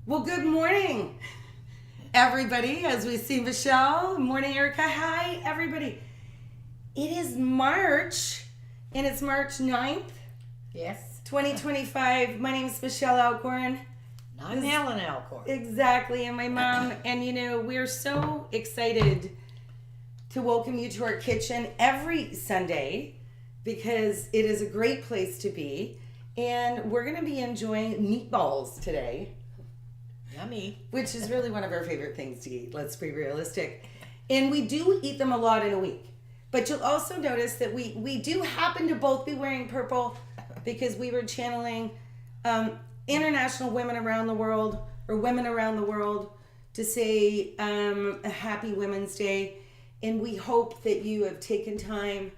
Well, good morning, everybody. As we see Michelle, morning, Erica. Hi, everybody. It is March, and it's March 9th, Yes. 2025. My name is Michelle Alcorn. I'm Helen Alcorn. Exactly, and my mom. And we're so excited to welcome you to our kitchen every Sunday because it is a great place to be. And we're going to be enjoying meatballs today. Yummy. Which is really one of our favorite things to eat. Let's be realistic. And we do eat them a lot in a week. But you'll also notice that we do happen to both be wearing purple because we were channeling international women around the world or women around the world to say a happy Women's Day. And we hope that you have taken time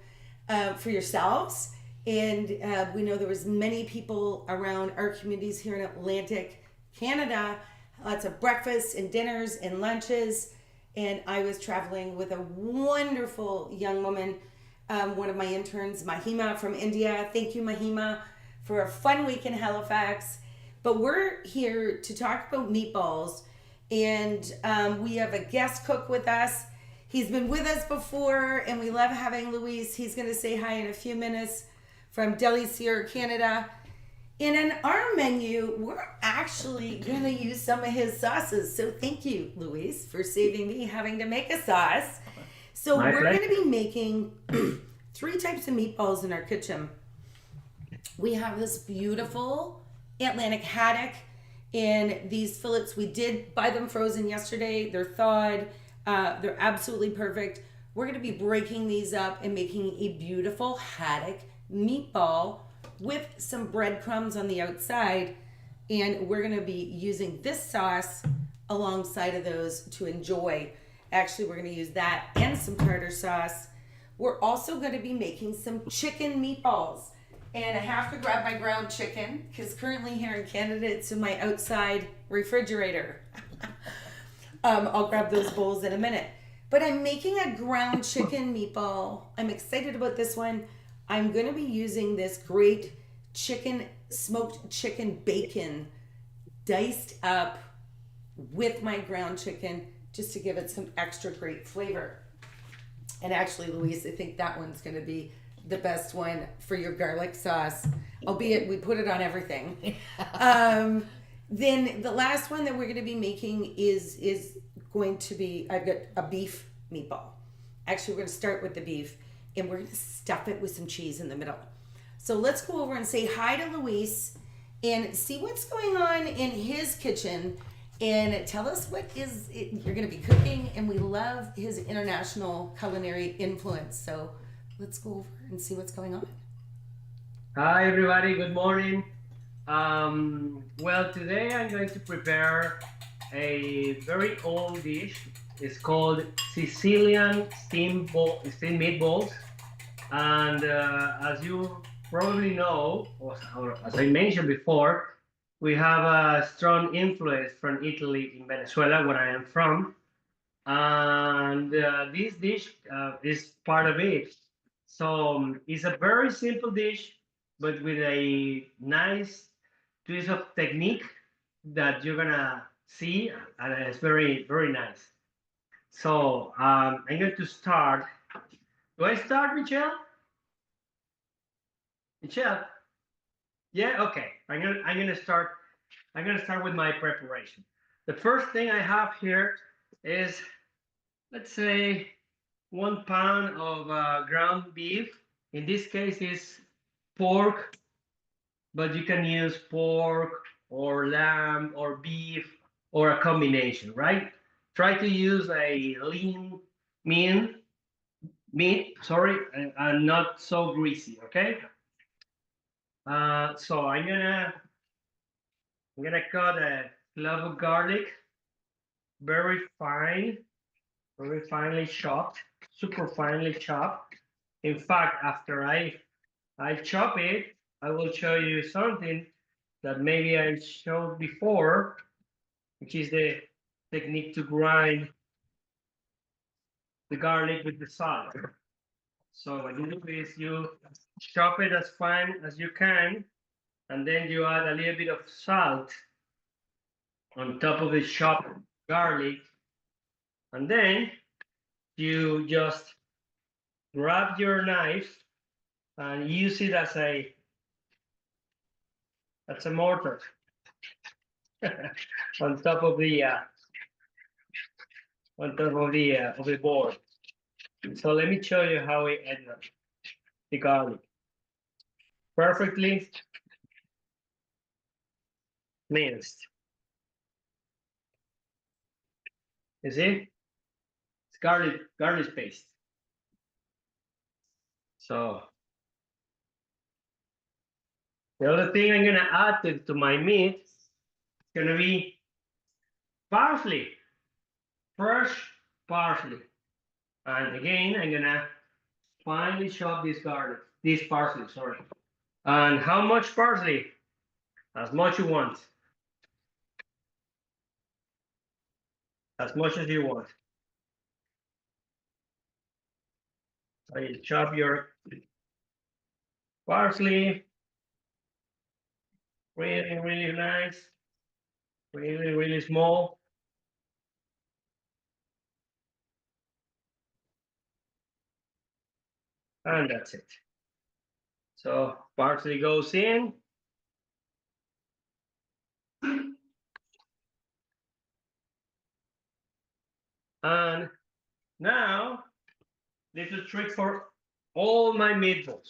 for yourselves. And we know there was many people around our communities here in Atlantic Canada, lots of breakfasts and dinners and lunches. And I was traveling with a wonderful young woman, one of my interns, Mahima from India. Thank you, Mahima, for a fun week in Halifax. But we're here to talk about meatballs. And we have a guest cook with us. He's been with us before, and we love having Luis. He's going to say hi in a few minutes from Delhi, Sierra, Canada. And in our menu, we're actually going to use some of his sauces. So thank you, Luis, for saving me having to make a sauce. So we're going to be making 3 types of meatballs in our kitchen. We have this beautiful Atlantic haddock and these fillets. We did buy them frozen yesterday. They're thawed. They're absolutely perfect. We're going to be breaking these up and making a beautiful haddock meatball with some breadcrumbs on the outside, and we're going to be using this sauce alongside of those to enjoy. Actually, we're going to use that and some tartar sauce. We're also going to be making some chicken meatballs, and I have to grab my ground chicken because currently here in Canada it's in my outside refrigerator. I'll grab those bowls in a minute, but I'm making a ground chicken meatball. I'm excited about this one. I'm going to be using this great smoked chicken bacon diced up with my ground chicken just to give it some extra great flavor. And actually, Luis, I think that one's going to be the best one for your garlic sauce, albeit we put it on everything. Then the last one that we're going to be making is going to be, I've got a beef meatball. Actually, we're going to start with the beef, and we're going to stuff it with some cheese in the middle. So let's go over and say hi to Luis and see what's going on in his kitchen and tell us what you're going to be cooking. And we love his international culinary influence. So let's go over and see what's going on. Hi everybody, good morning. Well, today I'm going to prepare a very old dish. It's called Sicilian steamed meatballs. And as you probably know, or as I mentioned before, we have a strong influence from Italy in Venezuela, where I am from. And this dish is part of it. So it's a very simple dish, but with a nice twist of technique that you're gonna see, and it's very, very nice. So I'm going to start. Do I start, Michelle? Michelle? Yeah, okay. I'm gonna start. I'm gonna start with my preparation. The first thing I have here is, let's say, 1 pound of ground beef. In this case, is pork, but you can use pork or lamb or beef or a combination, right? Try to use a lean meat, sorry, and not so greasy, okay? So I'm gonna cut a clove of garlic, very fine, very finely chopped, super finely chopped. In fact, after I chop it, I will show you something that maybe I showed before, which is the technique to grind the garlic with the salt. So what you do is you chop it as fine as you can, and then you add a little bit of salt on top of the chopped garlic, and then you just grab your knife and use it as a mortar on top of the board. So let me show you how we add the garlic. Perfectly minced. You see? It's garlic paste. So the other thing I'm gonna add to my meat is gonna be parsley, fresh parsley. And again, I'm gonna finely chop this parsley, sorry. And how much parsley? As much you want. As much as you want. So you chop your parsley really, really nice, really, really small. And that's it. So parsley goes in. And now, little trick for all my meatballs.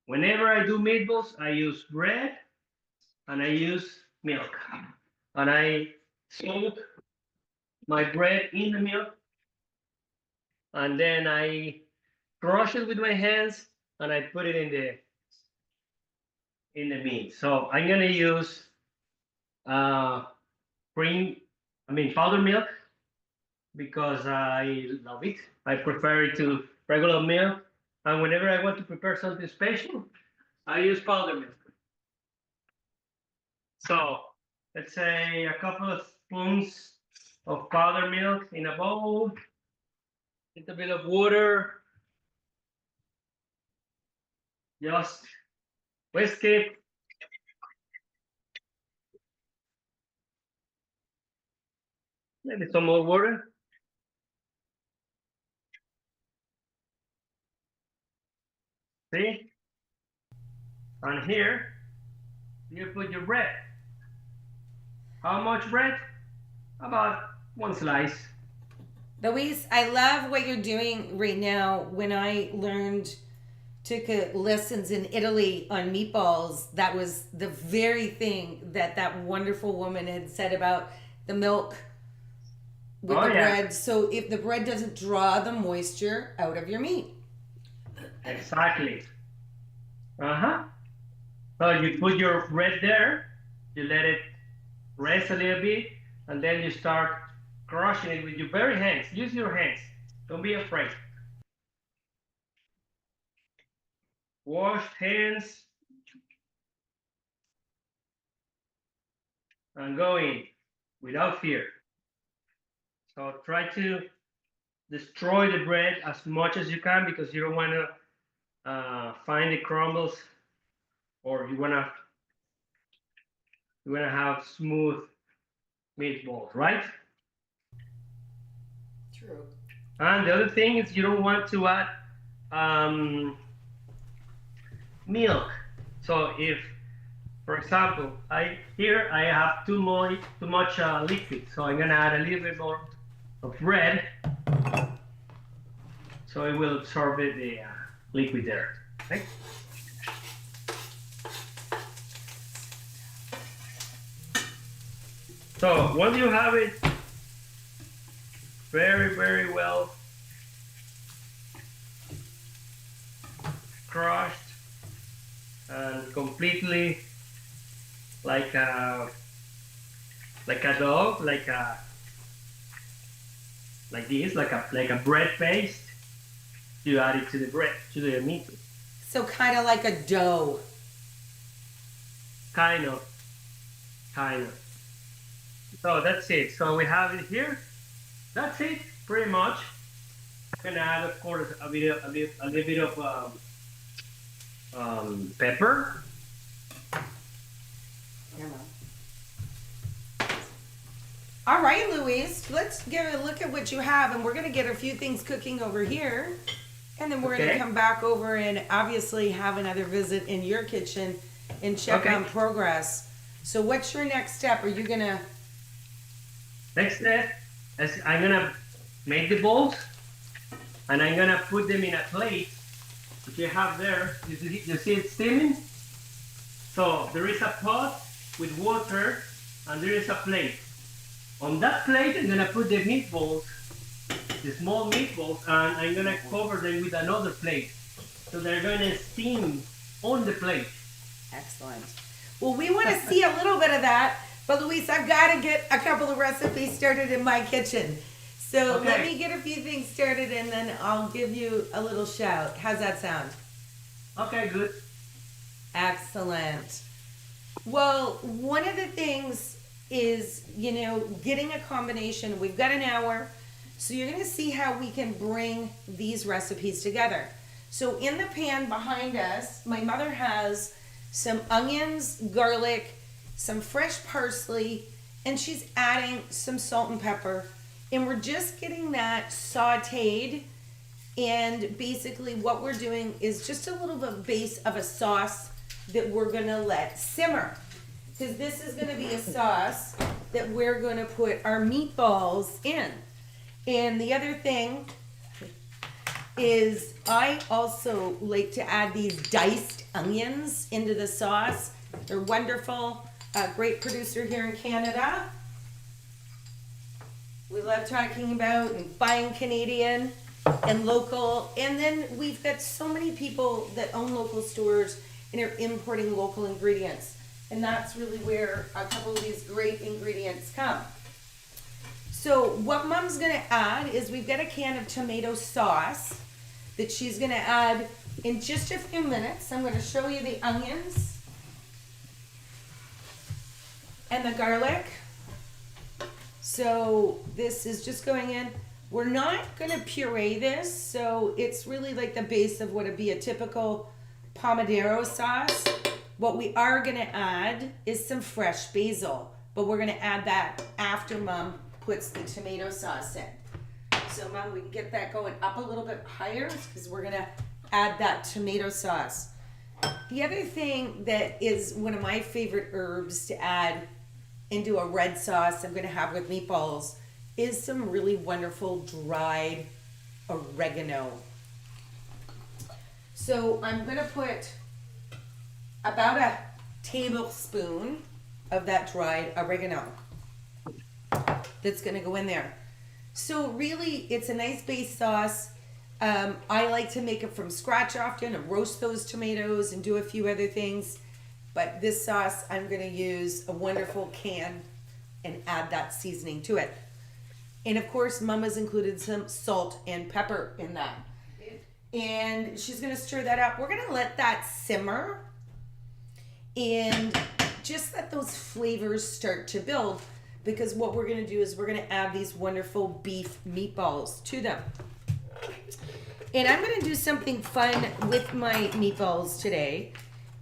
Whenever I do meatballs, I use bread and I use milk. And I soak my bread in the milk, and then I crush it with my hands and I put it in the meat. So I'm gonna use powdered milk because I love it. I prefer it to regular milk, and whenever I want to prepare something special, I use powdered milk. So let's say a couple of spoons of powdered milk in a bowl, a little bit of water, just whisk it. Maybe some more water. See? And here, you put your bread. How much bread? About one slice. Luis, I love what you're doing right now. When I took lessons in Italy on meatballs, that was the very thing that wonderful woman had said about the milk with the bread. So if the bread doesn't draw the moisture out of your meat. Exactly. So you put your bread there, you let it rest a little bit, and then you start crushing it with your bare hands. Use your hands. Don't be afraid. Wash hands and go in without fear. So try to destroy the bread as much as you can because you don't want to find the crumbles, or you want to have smooth meatballs, right? True. And the other thing is you don't want to add milk. So if, for example, I have too much liquid, so I'm gonna add a little bit more of bread, so it will absorb the liquid there. Okay? So once you have it very, very well crushed and completely like a dough, like a bread paste, you add it to the meat. So kind of like a dough. Kind of. So that's it. So we have it here. That's it, pretty much. I'm gonna add, of course, a little bit of pepper. All right, Louise, let's give a look at what you have, and we're going to get a few things cooking over here, and then we're going to Okay. come back over and obviously have another visit in your kitchen and check Okay. on progress. So what's your next step? Are you going to... Next step is I'm gonna make the balls, and I'm gonna put them in a plate. If you have there, you see it steaming? So there is a pot with water, and there is a plate. On that plate, I'm gonna put the meatballs, the small meatballs, and I'm gonna cover them with another plate. So they're gonna steam on the plate. Excellent. Well, we want to see a little bit of that, but Luis, I've got to get a couple of recipes started in my kitchen. So let Okay. me get a few things started, and then I'll give you a little shout. How's that sound? Okay, good. Excellent. Well, one of the things is, getting a combination. We've got an hour, so you're going to see how we can bring these recipes together. So in the pan behind us, my mother has some onions, garlic, some fresh parsley, and she's adding some salt and pepper. And we're just getting that sauteed. And basically what we're doing is just a little bit base of a sauce that we're gonna let simmer. Because this is gonna be a sauce that we're gonna put our meatballs in. And the other thing is I also like to add these diced onions into the sauce. They're wonderful. A great producer here in Canada. We love talking about and buying Canadian and local. And then we've got so many people that own local stores and are importing local ingredients. And that's really where a couple of these great ingredients come. So what Mom's gonna add is we've got a can of tomato sauce that she's gonna add in just a few minutes. I'm gonna show you the onions and the garlic. So this is just going in. We're not gonna puree this, so it's really like the base of what would be a typical pomodoro sauce. What we are gonna add is some fresh basil, but we're gonna add that after Mom puts the tomato sauce in. So Mom, we can get that going up a little bit higher because we're gonna add that tomato sauce. The other thing that is one of my favorite herbs to add into a red sauce I'm gonna have with meatballs is some really wonderful dried oregano. So I'm gonna put about a tablespoon of that dried oregano that's gonna go in there. So really, it's a nice base sauce. I like to make it from scratch often and roast those tomatoes and do a few other things. But this sauce, I'm gonna use a wonderful can and add that seasoning to it. And of course, Mama's included some salt and pepper in that. And she's gonna stir that up. We're gonna let that simmer and just let those flavors start to build, because what we're gonna do is we're gonna add these wonderful beef meatballs to them. And I'm gonna do something fun with my meatballs today.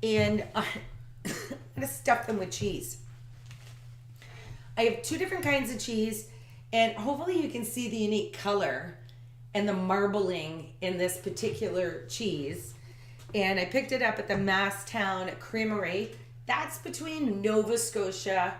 And I'm gonna stuff them with cheese. I have two different kinds of cheese, and hopefully you can see the unique color and the marbling in this particular cheese. And I picked it up at the Masstown Creamery. That's between Nova Scotia.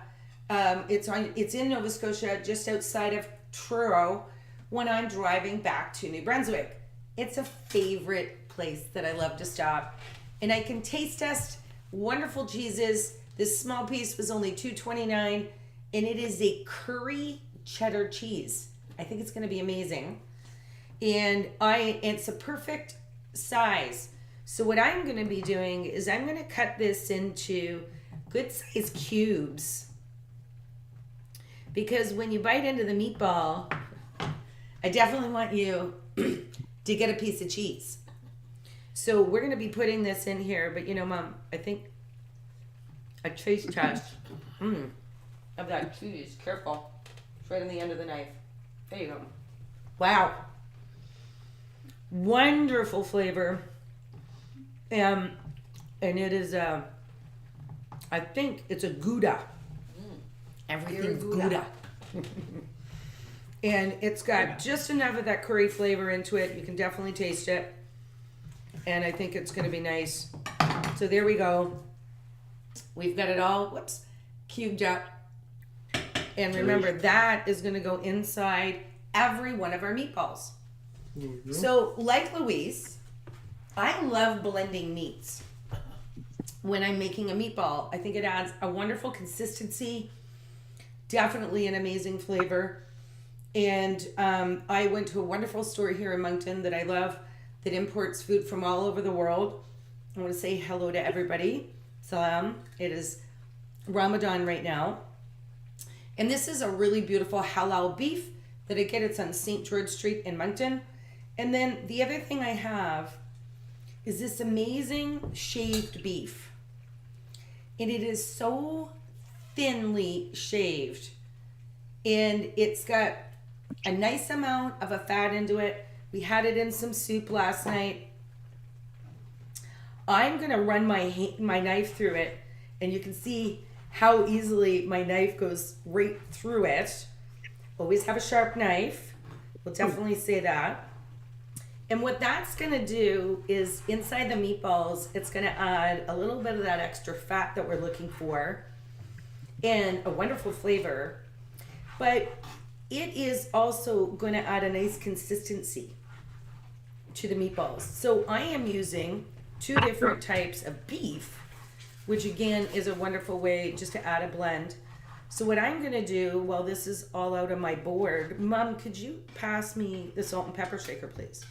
It's in Nova Scotia, just outside of Truro, when I'm driving back to New Brunswick. It's a favorite place that I love to stop. And I can taste test wonderful cheeses. This small piece was only $2.29, and it is a curry cheddar cheese. I think it's gonna be amazing. And it's a perfect size. So what I'm gonna be doing is I'm gonna cut this into good sized cubes. Because when you bite into the meatball, I definitely want you to get a piece of cheese. So we're gonna be putting this in here, but Mom, I think a taste test of that cheese. Careful. It's right on the end of the knife. There you go. Wow. Wonderful flavor. And it is I think it's a Gouda. Everything's Gouda. Gouda. And it's got just enough of that curry flavor into it. You can definitely taste it. And I think it's going to be nice. So there we go. We've got it all, cubed up. And remember, that is going to go inside every one of our meatballs. Mm-hmm. So, like Louise, I love blending meats when I'm making a meatball. I think it adds a wonderful consistency, definitely an amazing flavor. And I went to a wonderful store here in Moncton that I love that imports food from all over the world. I want to say hello to everybody. Salam. It is Ramadan right now. And this is a really beautiful halal beef that I get. It's on St. George Street in Moncton. And then the other thing I have is this amazing shaved beef. And it is so thinly shaved. And it's got a nice amount of a fat into it. We had it in some soup last night. I'm going to run my knife through it. And you can see how easily my knife goes right through it. Always have a sharp knife. We'll definitely say that. And what that's going to do is inside the meatballs, it's going to add a little bit of that extra fat that we're looking for and a wonderful flavor. But it is also going to add a nice consistency to the meatballs. So I am using 2 different types of beef, which again is a wonderful way just to add a blend. So what I'm going to do while this is all out on my board, Mom, could you pass me the salt and pepper shaker, please?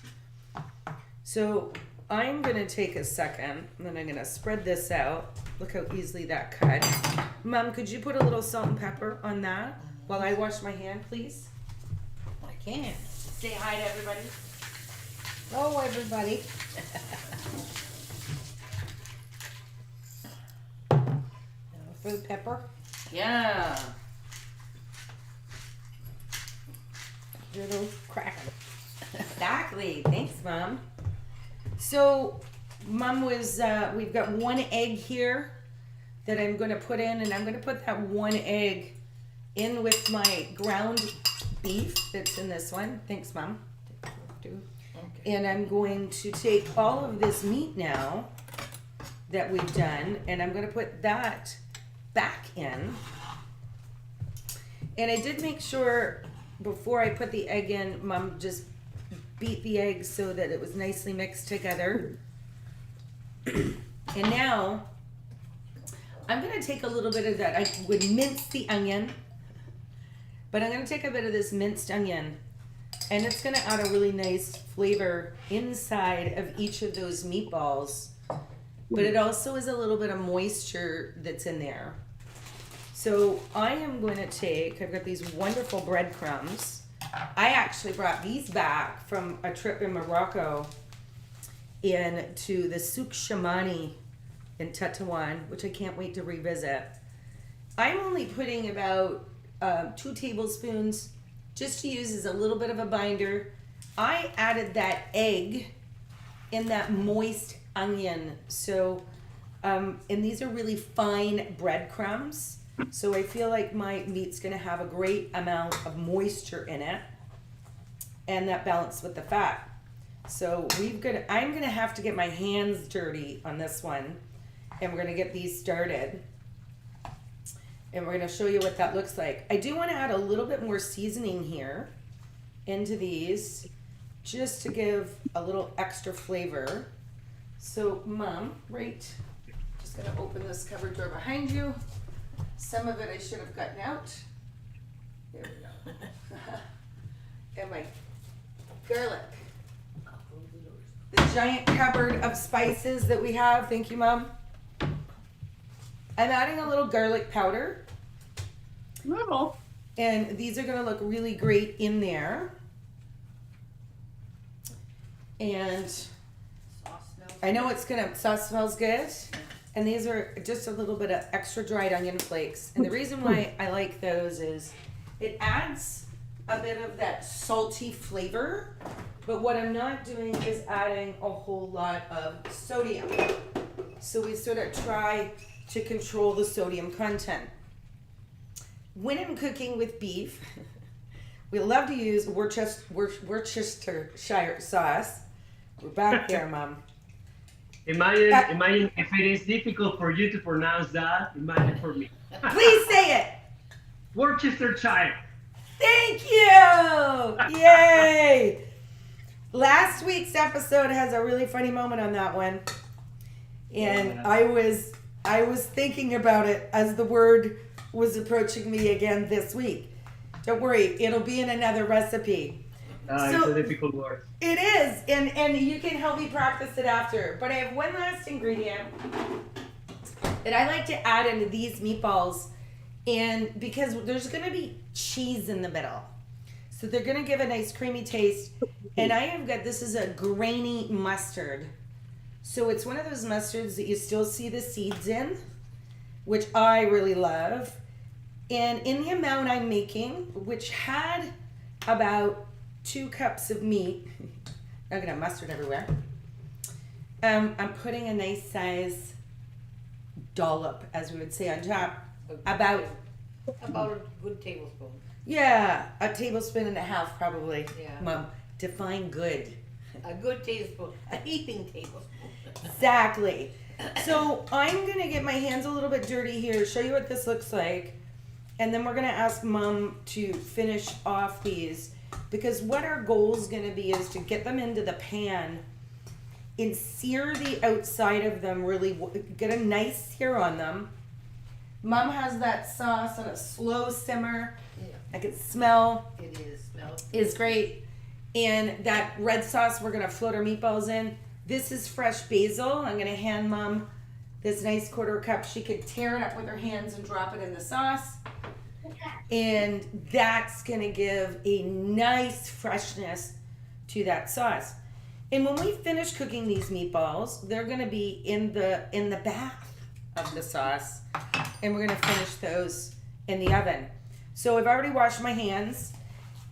So I'm going to take a second, and then I'm going to spread this out. Look how easily that cut. Mom, could you put a little salt and pepper on that while I wash my hand, please? I can. Say hi to everybody. Oh, everybody. Now for the pepper. Yeah. Little cracker. Exactly. Thanks, Mom. So, Mom was, we've got 1 egg here that I'm going to put in, and I'm going to put that 1 egg in with my ground beef that's in this one. Thanks, Mom. Okay. And I'm going to take all of this meat now that we've done, and I'm going to put that back in. And I did make sure before I put the egg in, Mom just beat the egg so that it was nicely mixed together. And now I'm going to take a little bit of that. I would mince the onion, but I'm going to take a bit of this minced onion, and it's going to add a really nice flavor inside of each of those meatballs. But it also is a little bit of moisture that's in there. So I am going to take, I've got these wonderful breadcrumbs. I actually brought these back from a trip in Morocco to the Souk Shamani in Tetuan, which I can't wait to revisit. I'm only putting about 2 tablespoons just to use as a little bit of a binder. I added that egg in that moist onion. So, and these are really fine breadcrumbs. So I feel like my meat's going to have a great amount of moisture in it, and that balanced with the fat. So I'm going to have to get my hands dirty on this one, and we're going to get these started. And we're going to show you what that looks like. I do want to add a little bit more seasoning here into these, just to give a little extra flavor. So, Mom, just going to open this cupboard door behind you. Some of it I should have gotten out. There we go. And my garlic. The giant cupboard of spices that we have. Thank you, Mom. I'm adding a little garlic powder. No. And these are going to look really great in there. And I know sauce smells good. And these are just a little bit of extra dried onion flakes. And the reason why I like those is it adds a bit of that salty flavor. But what I'm not doing is adding a whole lot of sodium. So we sort of try to control the sodium content. when I'm cooking with beef, we love to use Worcestershire sauce. We're back there, Mom. Imagine if it is difficult for you to pronounce that. Imagine for me. Please say it. Worcestershire. Thank you. Yay. Last week's episode has a really funny moment on that one. And Yeah. I was thinking about it as the word was approaching me again this week. Don't worry, it'll be in another recipe. It's a difficult word. It is, and you can help me practice it after. But I have one last ingredient that I like to add into these meatballs, and because there's going to be cheese in the middle, so they're going to give a nice creamy taste. And I have got, this is a grainy mustard, so it's one of those mustards that you still see the seeds in, which I really love. And in the amount I'm making, which had about 2 cups of meat, I'm gonna have mustard everywhere. I'm putting a nice size dollop, as we would say, on top. About a good tablespoon. Yeah, a tablespoon and a half probably. Yeah. Mom, define good. A good tablespoon. A heaping tablespoon. Exactly. So I'm gonna get my hands a little bit dirty here, show you what this looks like, and then we're gonna ask Mom to finish off these, because what our goal is gonna be is to get them into the pan and sear the outside of them really, get a nice sear on them. Mom has that sauce on a slow simmer. Yeah. I can smell. It is. Smells. Is great. And that red sauce we're gonna float our meatballs in. This is fresh basil. I'm gonna hand Mom this nice 1/4 cup. She could tear it up with her hands and drop it in the sauce. And that's gonna give a nice freshness to that sauce. And when we finish cooking these meatballs, they're gonna be in the bath of the sauce. And we're gonna finish those in the oven. So I've already washed my hands.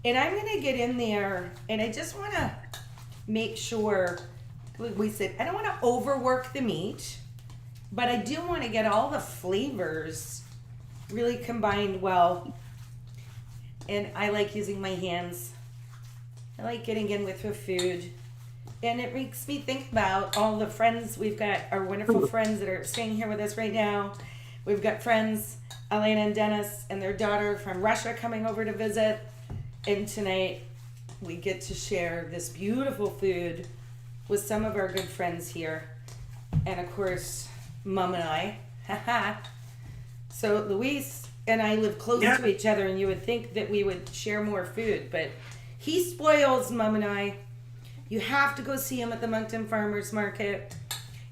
And I'm gonna get in there, and I just wanna make sure, like we said, I don't wanna overwork the meat, but I do wanna get all the flavors really combined well. And I like using my hands. I like getting in with the food. And it makes me think about all the friends we've got, our wonderful friends that are staying here with us right now. We've got friends, Elena and Dennis and their daughter from Russia coming over to visit. And tonight we get to share this beautiful food with some of our good friends here. And of course, Mom and I. So Luis and I live close to each other, and you would think that we would share more food, but he spoils Mom and I. You have to go see him at the Moncton Farmers Market.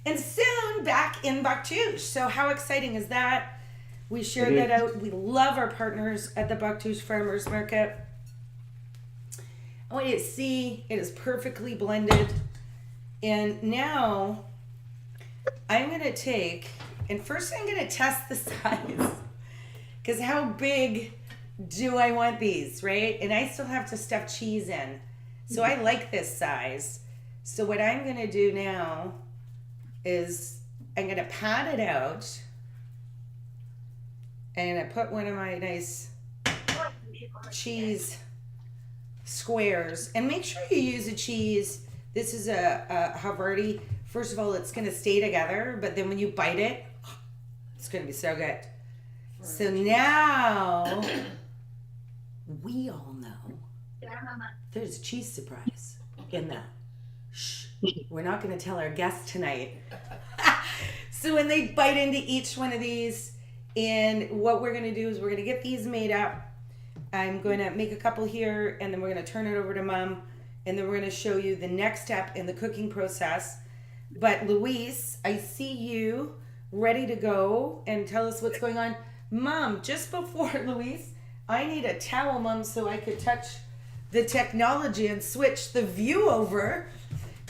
And soon back in Bactouche. So how exciting is that? We shared that out. We love our partners at the Bactouche Farmers Market. I want you to see it is perfectly blended. And now I'm going to take, and first I'm going to test the size. Because how big do I want these, right? And I still have to stuff cheese in. So I like this size. So what I'm going to do now is I'm going to pat it out. And I put one of my nice cheese squares. And make sure you use a cheese. This is a Havarti. First of all, it's going to stay together. But then when you bite it, it's going to be so good. So now we all know there's a cheese surprise in that. Shh. We're not going to tell our guests tonight. So when they bite into each one of these, and what we're going to do is we're going to get these made up. I'm going to make a couple here, and then we're going to turn it over to Mom, and then we're going to show you the next step in the cooking process. But Luis, I see you ready to go and tell us what's going on. Mom, just before Luis, I need a towel, Mom, so I could touch the technology and switch the view over.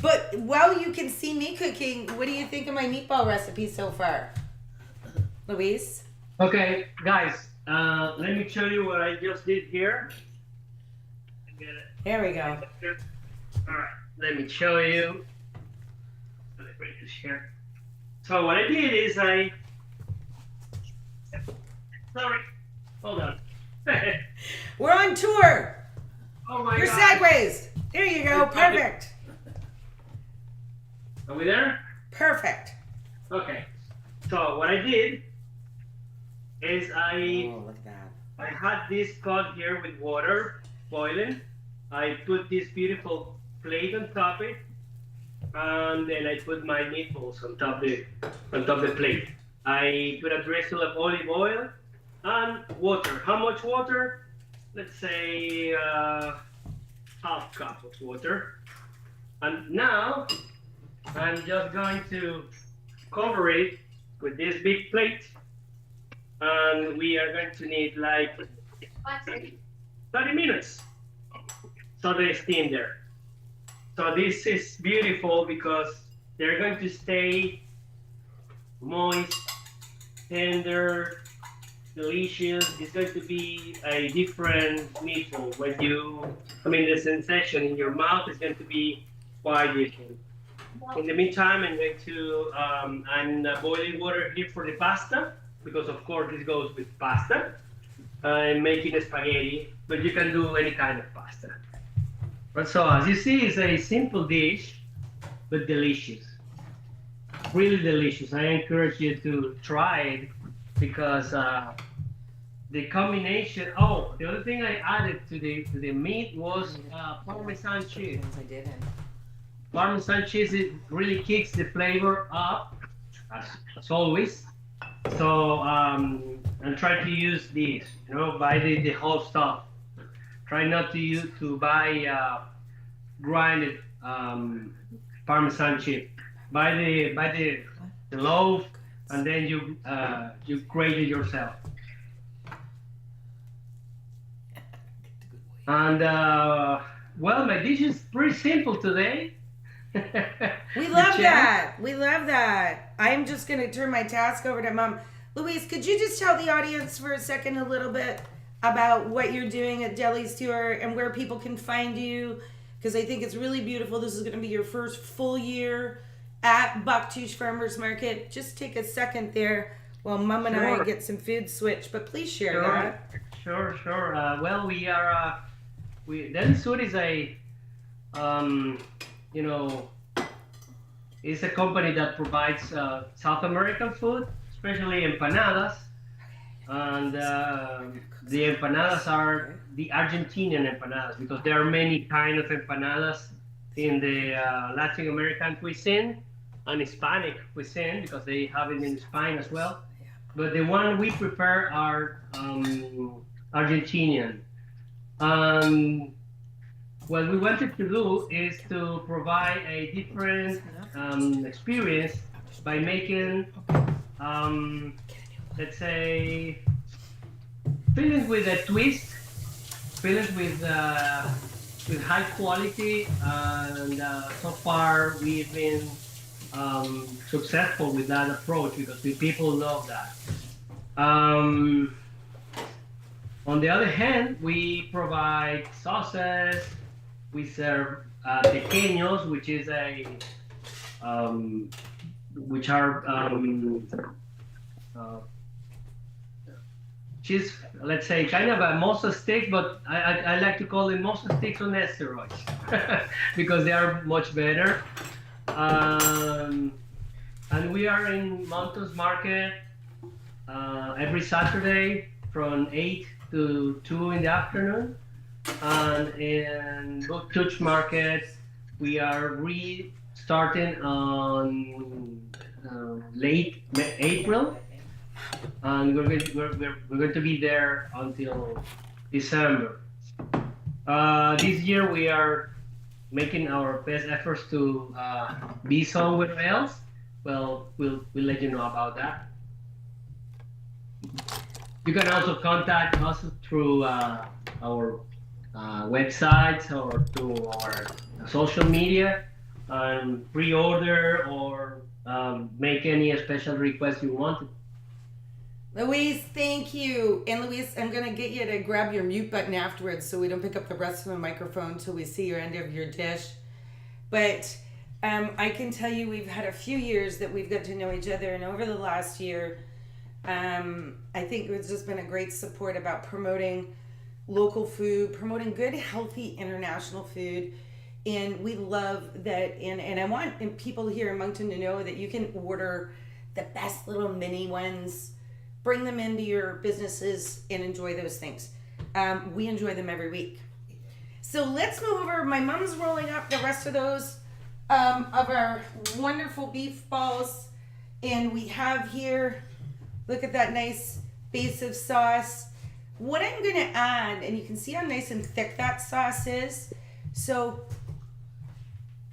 But while you can see me cooking, what do you think of my meatball recipe so far? Luis? Okay, guys, let me show you what I just did here. There we go. All right, let me show you. Let me bring this here. So what I did is sorry, hold on. We're on tour. Oh my You're God. sideways. There you go. Perfect. Are we there? Perfect. Okay. So what I did is Oh, look at that. I had this pot here with water boiling. I put this beautiful plate on top it, and then I put my meatballs on top the plate. I put a drizzle of olive oil and water. How much water? Let's say half cup of water. And now I'm just going to cover it with this big plate, and we are going to need like 30 minutes so they steam there. So this is beautiful because they're going to stay moist, tender, delicious. It's going to be a different meatball when the sensation in your mouth is going to be quite different. In the meantime, I'm going to, I'm boiling water here for the pasta, because of course this goes with pasta. I'm making spaghetti, but you can do any kind of pasta. But so as you see, it's a simple dish, but delicious. Really delicious. I encourage you to try it because the combination. Oh, the other thing I added to the meat was Parmesan cheese. I didn't. Parmesan cheese, it really kicks the flavor up, as always. So and try to use this, buy the whole stuff. Try not to buy grinded Parmesan cheese. Buy the loaf, and then you grate it yourself. And well, my dish is pretty simple today. We love that. We love that. I'm just going to turn my task over to Mom. Louise, could you just tell the audience for a second a little bit about what you're doing at Deli's Tour and where people can find you? Because I think it's really beautiful. This is going to be your first full year at Bucktoosh Farmers Market. Just take a second there while Mom and I get some food switched. But please share that. Sure. Well, we are. Deli's Tour is a it's a company that provides South American food, especially empanadas. And the empanadas are the Argentinian empanadas, because there are many kinds of empanadas in the Latin American cuisine and Hispanic cuisine, because they have it in Spain as well. But the one we prepare are Argentinian. What we wanted to do is to provide a different experience by making, let's say, fillings with a twist, fillings with high quality, and so far we've been successful with that approach because the people love that. On the other hand, we provide sauces. We serve pequeños, which is which are cheese, let's say, kind of a mozzarella stick, but I like to call it mozzarella sticks on steroids because they are much better. And we are in Mountains Market every Saturday from 8 to 2 in the afternoon. And in Bucktoosh Market, we are restarting on late April, and we're going to be there until December. This year we are making our best efforts to be somewhere else. Well, we'll let you know about that. You can also contact us through our websites or through our social media and pre-order or make any special request you want. Louise, thank you. And Louise, I'm going to get you to grab your mute button afterwards so we don't pick up the rest of the microphone until we see your end of your dish. But I can tell you we've had a few years that we've got to know each other, and over the last year, I think it's just been a great support about promoting local food, promoting good, healthy international food. And we love that. And I want people here in Moncton to know that you can order the best little mini ones, bring them into your businesses and enjoy those things. We enjoy them every week. So let's move over. My mom's rolling up the rest of those of our wonderful beef balls. And we have here, look at that nice base of sauce. What I'm going to add, and you can see how nice and thick that sauce is. So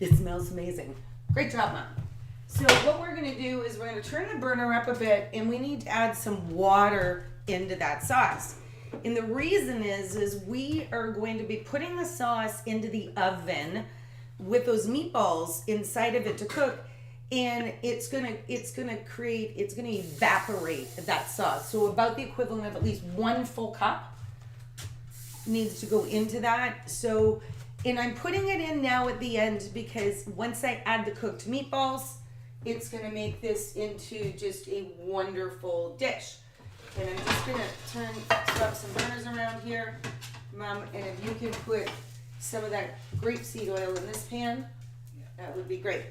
it smells amazing. Great job, Mom. So what we're going to do is we're going to turn the burner up a bit, and we need to add some water into that sauce. And the reason is we are going to be putting the sauce into the oven with those meatballs inside of it to cook, and it's gonna evaporate that sauce. So about the equivalent of at least 1 full cup needs to go into that. So, and I'm putting it in now at the end because once I add the cooked meatballs, it's gonna make this into just a wonderful dish. And I'm just gonna swap some burners around here, Mom, and if you can put some of that grapeseed oil in this pan, that would be great.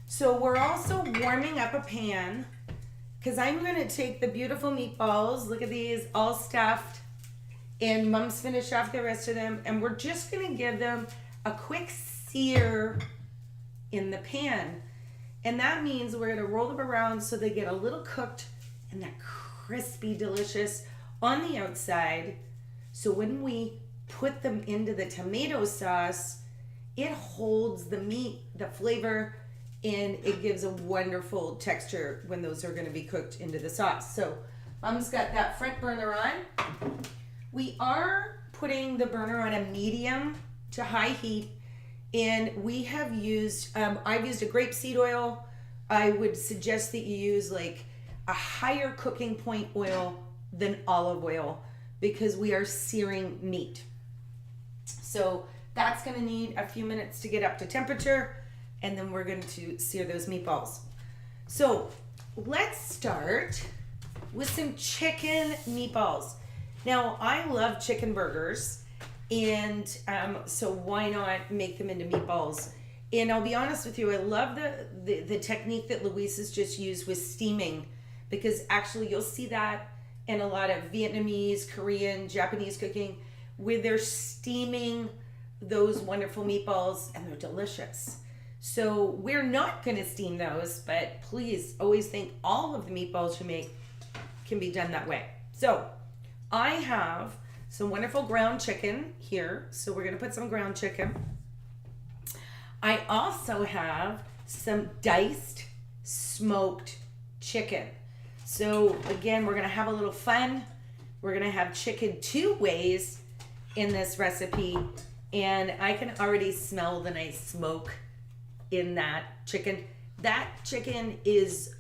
So we're also warming up a pan because I'm gonna take the beautiful meatballs, look at these, all stuffed, and Mom's finished off the rest of them, and we're just gonna give them a quick sear in the pan. And that means we're gonna roll them around so they get a little cooked and they're crispy, delicious on the outside. So when we put them into the tomato sauce, it holds the meat, the flavor, and it gives a wonderful texture when those are gonna be cooked into the sauce. So Mom's got that front burner on. We are putting the burner on a medium to high heat, and we have used, I've used a grapeseed oil. I would suggest that you use like a higher cooking point oil than olive oil because we are searing meat. So that's gonna need a few minutes to get up to temperature, and then we're going to sear those meatballs. So let's start with some chicken meatballs. Now I love chicken burgers, and so why not make them into meatballs? And I'll be honest with you, I love the technique that Louise has just used with steaming, because actually you'll see that in a lot of Vietnamese, Korean, Japanese cooking, where they're steaming those wonderful meatballs and they're delicious. So we're not going to steam those, but please always think all of the meatballs you make can be done that way. So I have some wonderful ground chicken here. So we're going to put some ground chicken. I also have some diced smoked chicken. So again, we're going to have a little fun. We're going to have chicken 2 ways in this recipe. And I can already smell the nice smoke in that chicken. That chicken is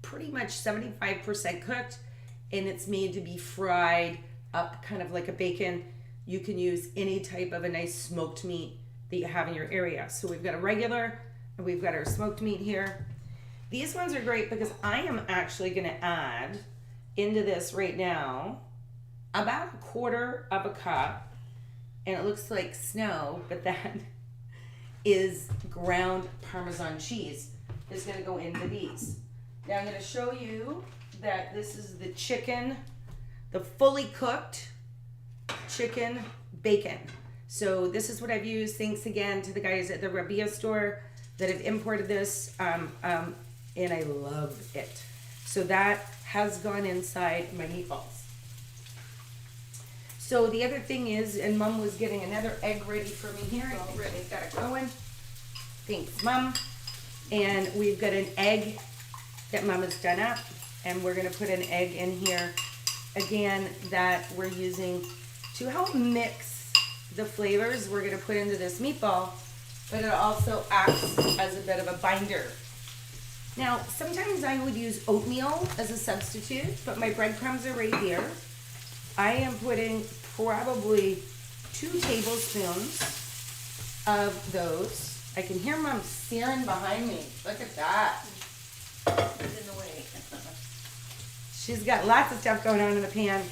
pretty much 75% cooked, and it's made to be fried up kind of like a bacon. You can use any type of a nice smoked meat that you have in your area. So we've got a regular and we've got our smoked meat here. These ones are great because I am actually going to add into this right now about 1/4 of a cup, and it looks like snow, but that is ground Parmesan cheese is going to go into these. Now I'm going to show you that this is the chicken, the fully cooked chicken bacon. So this is what I've used. Thanks again to the guys at the Rabia store that have imported this, and I love it. So that has gone inside my meatballs. So the other thing is, and Mom was getting another egg ready for me here. I already got it going. Thanks, Mom. And we've got an egg that Mom has done up, and we're gonna put an egg in here again that we're using to help mix the flavors we're gonna put into this meatball, but it also acts as a bit of a binder. Now, sometimes I would use oatmeal as a substitute, but my breadcrumbs are right here. I am putting probably 2 tablespoons of those. I can hear Mom searing behind me. Look at that. It's in the way. She's got lots of stuff going on in the pan.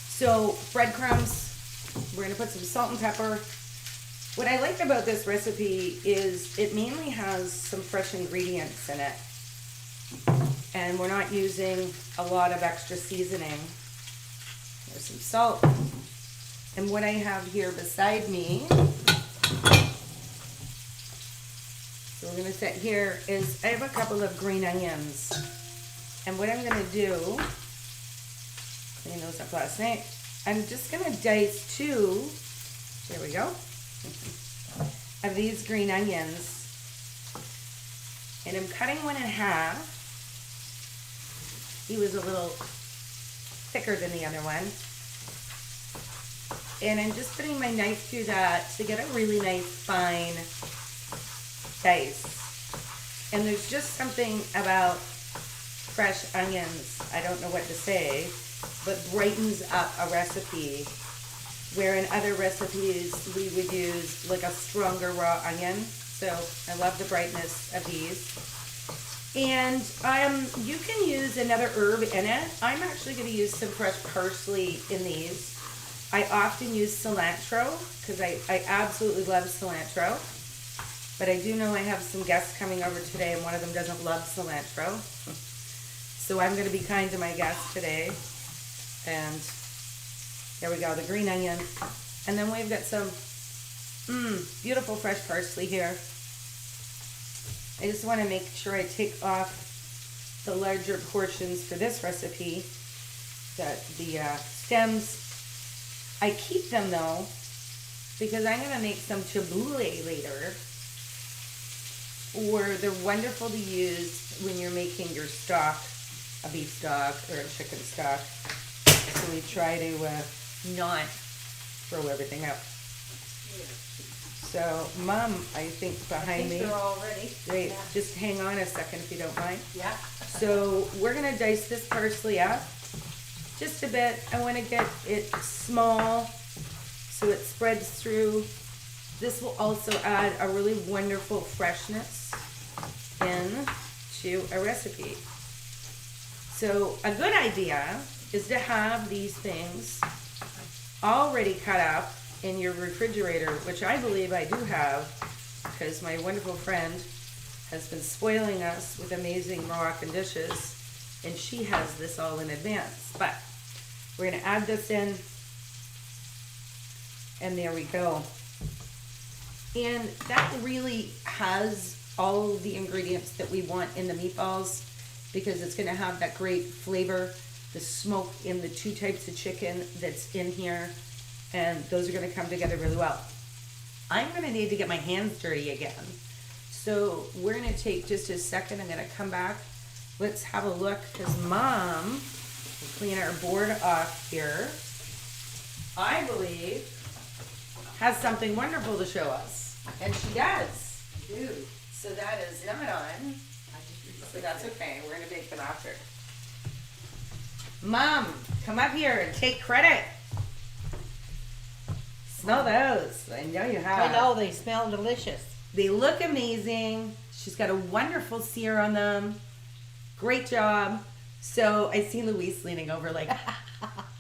So breadcrumbs, we're gonna put some salt and pepper. What I like about this recipe is it mainly has some fresh ingredients in it. And we're not using a lot of extra seasoning. There's some salt. And what I have here beside me, so we're gonna set here, is I have a couple of green onions. And what I'm gonna do, clean those up last night, I'm just gonna dice two, there we go, of these green onions. And I'm cutting one in half. He was a little thicker than the other one. And I'm just putting my knife through that to get a really nice fine dice. And there's just something about fresh onions, I don't know what to say, but brightens up a recipe. Where in other recipes we would use like a stronger raw onion. So I love the brightness of these. And you can use another herb in it. I'm actually going to use some fresh parsley in these. I often use cilantro because I absolutely love cilantro. But I do know I have some guests coming over today and one of them doesn't love cilantro. So I'm going to be kind to my guests today. And there we go, the green onion. And then we've got some beautiful fresh parsley here. I just want to make sure I take off the larger portions for this recipe. The stems. I keep them though, because I'm going to make some tabbouleh later. Or they're wonderful to use when you're making your stock, a beef stock or a chicken stock. So we try to not throw everything out. So, Mom, I think behind me. They're all ready. Great. Yeah. Just hang on a second if you don't mind. Yeah. So we're gonna dice this parsley up just a bit. I want to get it small so it spreads through. This will also add a really wonderful freshness into a recipe. So a good idea is to have these things already cut up in your refrigerator, which I believe I do have, because my wonderful friend has been spoiling us with amazing Moroccan dishes, and she has this all in advance. But we're gonna add this in, and there we go. And that really has all the ingredients that we want in the meatballs, because it's gonna have that great flavor, the smoke in the two types of chicken that's in here, and those are gonna come together really well. I'm gonna need to get my hands dirty again. So we're gonna take just a second. I'm gonna come back. Let's have a look, because Mom will clean our board off here. I believe has something wonderful to show us, and she does. Dude. So that is not on. So that's okay. We're gonna bake them after. Mom, come up here and take credit. Smell those. I know you have. I know, they smell delicious. They look amazing. She's got a wonderful sear on them. Great job. So I see Louise leaning over like,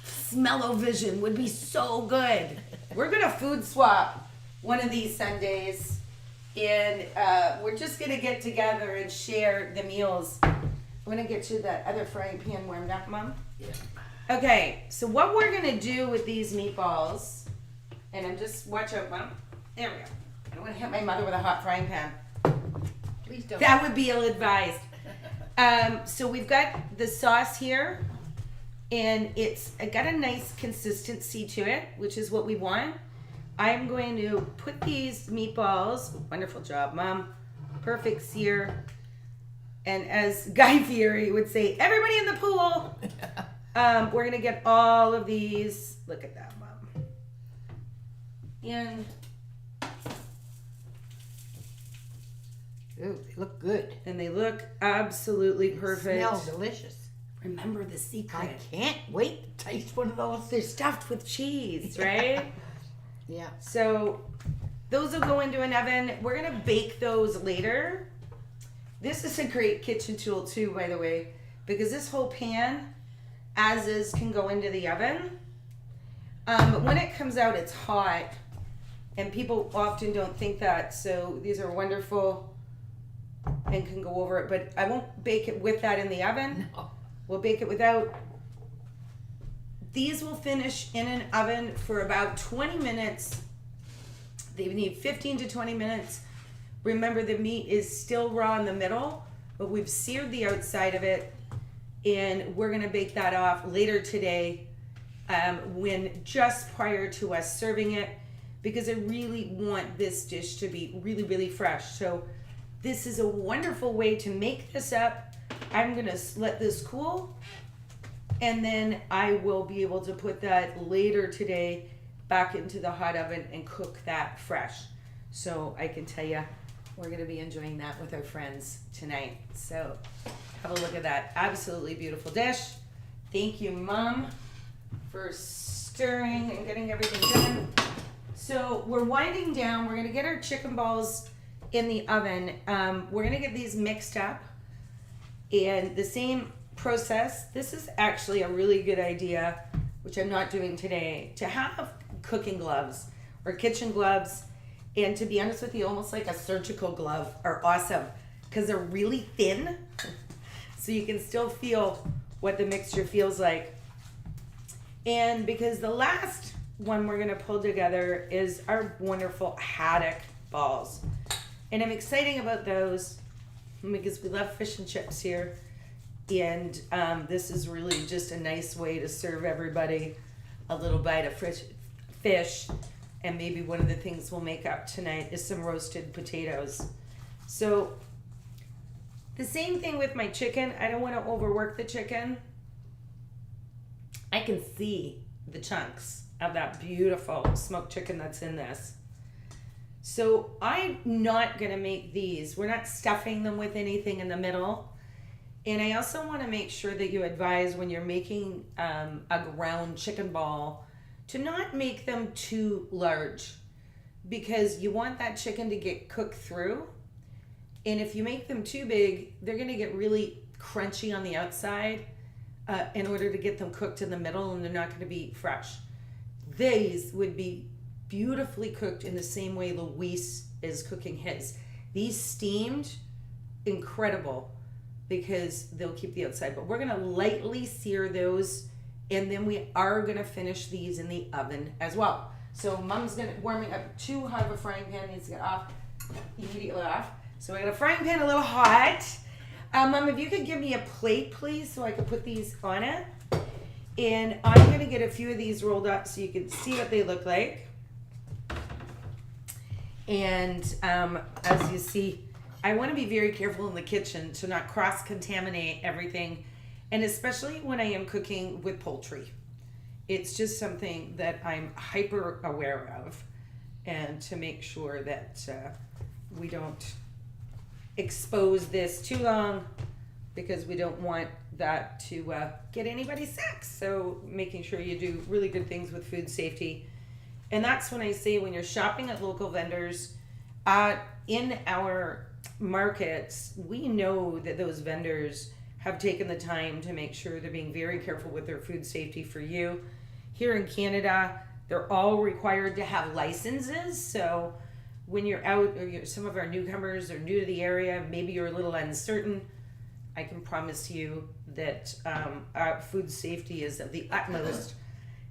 smell-o-vision would be so good. We're gonna food swap one of these Sundays, and we're just gonna get together and share the meals. I'm gonna get you that other frying pan warmed up, Mom. Yeah. Okay, so what we're gonna do with these meatballs, and I'm just, watch out, Mom. There we go. I don't want to hit my mother with a hot frying pan. Please don't. That would be ill-advised. So we've got the sauce here, and it's got a nice consistency to it, which is what we want. I'm going to put these meatballs, wonderful job, Mom, perfect sear. And as Guy Fieri would say, everybody in the pool. We're gonna get all of these. Look at that, Mom. And Ooh, they look good. and they look absolutely perfect. Smell delicious. Remember the I secret. can't wait to taste one of those. They're stuffed with cheese, right? Yeah. So those will go into an oven. We're gonna bake those later. This is a great kitchen tool too, by the way, because this whole pan, as is, can go into the oven. But when it comes out, it's hot, and people often don't think that. So these are wonderful and can go over it, but I won't bake it with that in the oven. No. We'll bake it without. These will finish in an oven for about 20 minutes. They need 15 to 20 minutes. Remember, the meat is still raw in the middle, but we've seared the outside of it, and we're gonna bake that off later today, when just prior to us serving it, because I really want this dish to be really, really fresh. So this is a wonderful way to make this up. I'm gonna let this cool, and then I will be able to put that later today back into the hot oven and cook that fresh. So I can tell you, we're gonna be enjoying that with our friends tonight. So have a look at that. Absolutely beautiful dish. Thank you, Mom, for stirring and getting everything done. So we're winding down. We're gonna get our chicken balls in the oven. We're gonna get these mixed up, and the same process. This is actually a really good idea, which I'm not doing today, to have cooking gloves or kitchen gloves. And to be honest with you, almost like a surgical glove are awesome because they're really thin, so you can still feel what the mixture feels like. And because the last one we're gonna pull together is our wonderful haddock balls. And I'm excited about those because we love fish and chips here. And this is really just a nice way to serve everybody a little bite of fish. And maybe one of the things we'll make up tonight is some roasted potatoes. So the same thing with my chicken. I don't want to overwork the chicken. I can see the chunks of that beautiful smoked chicken that's in this. So I'm not going to make these. We're not stuffing them with anything in the middle. And I also want to make sure that you advise when you're making a ground chicken ball to not make them too large, because you want that chicken to get cooked through. And if you make them too big, they're going to get really crunchy on the outside in order to get them cooked in the middle, and they're not going to be fresh. These would be beautifully cooked in the same way Luis is cooking his. These steamed, incredible, because they'll keep the outside. But we're going to lightly sear those, and then we are going to finish these in the oven as well. So Mom's warming up too hot of a frying pan. Needs to get off, immediately off. So I got a frying pan a little hot. Mom, if you could give me a plate, please, so I could put these on it. And I'm going to get a few of these rolled up so you can see what they look like. And as you see, I want to be very careful in the kitchen to not cross-contaminate everything, and especially when I am cooking with poultry. It's just something that I'm hyper aware of, and to make sure that we don't expose this too long, because we don't want that to get anybody sick. So making sure you do really good things with food safety. And that's when I say, when you're shopping at local vendors, in our markets, we know that those vendors have taken the time to make sure they're being very careful with their food safety for you. Here in Canada, they're all required to have licenses. So when you're out, or some of our newcomers are new to the area, maybe you're a little uncertain, I can promise you that our food safety is of the utmost